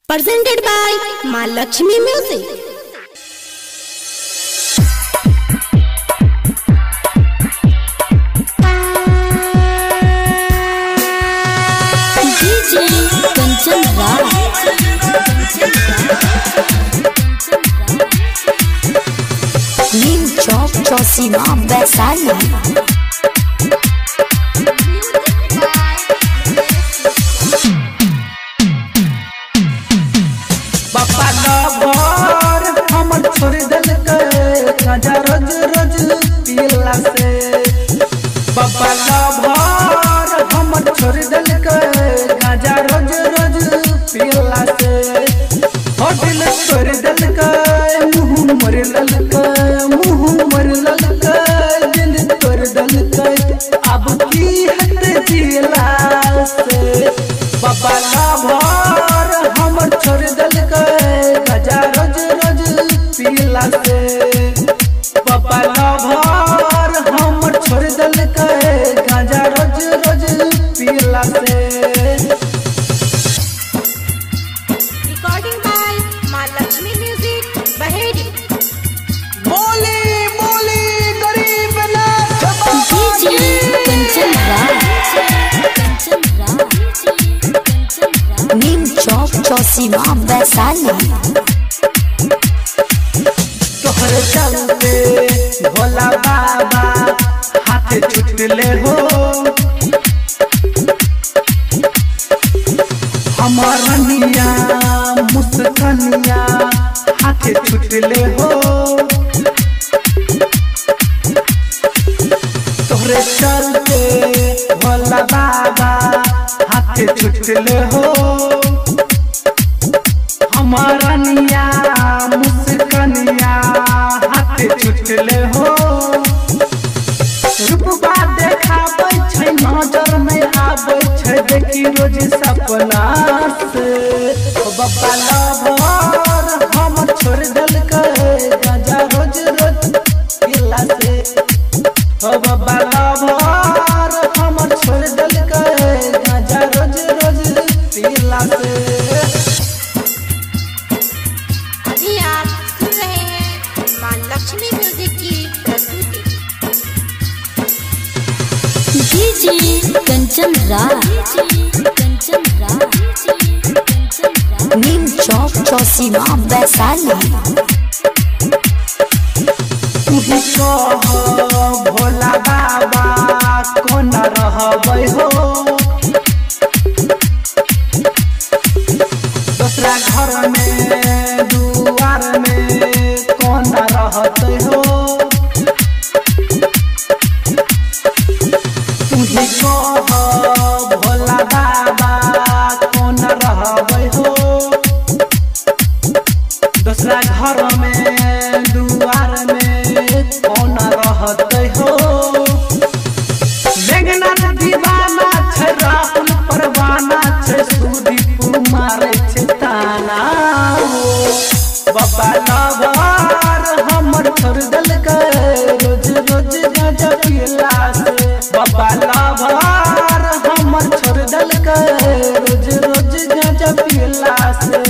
Presented by Mahalakshmi Music. DJ Kanchan Raj. Neem Chowk Chausima Vaisali. बापा lover हमर छोड़ दल के गांजा रोज रोज पीला से। बापा लवर हमर छोड़ दल के गांजा रोज रोज पीला से। हो दिल छोड़ दल के मुंह मर लल के दिल तोड़ दल के अब की हट जिला से। बापा लवर हमर छोड़ दल के गांजा रोज रोज पीला से। बाबा लवर हमर छोड़ दल के गांजा रोज रोज पीला से। Recording by Mahalakshmi Music, Baheri. बोली बोली गरीब नाथ DJ Kanchan Raj. Neem Chowk Chausima Vaisali. तोहर चलते भोला बाबा हाथ छुटले हो। हमर रनिया मुस्कनिया हाथ छुटले हो। तोहरे चलते भोला बाबा हाथ छुटले हो। हमर रनिया मुस्कनिया हाथ छुटले हो। रूपबा देखाबै छै नजर में आबै छै देखी रोज सपना से। ओ बाबा लवर हमर छोड़ दल के गांजा रोज रोज पीला से। ओ बाबा लवर हमर छोड़ दल के गांजा रोज रोज पीला से। अभी आप सुन रहे हैं महालक्ष्मी म्यूजिक की प्रस्तुति। DJ Kanchan Raj. Neem Chowk Chausima Vaisali. तू ही कह भोला बाबा कोन रहबै हो। दूसरा घर में दुआर में कोन रहते हो। तू ही कह भोला बाबा कोन रहबै हो। दूसरा घर में दुआर में कौन रहते हो। मेघनाथ दीवाना छै राहुल परवाना छै सुदीप मारे छै ताना हो। बाबा लवर हमर छोड़ दल के रोज रोज गांजा पीला से। बाबा लवर हमर छोड़ दल के रोज रोज गांजा पीला से।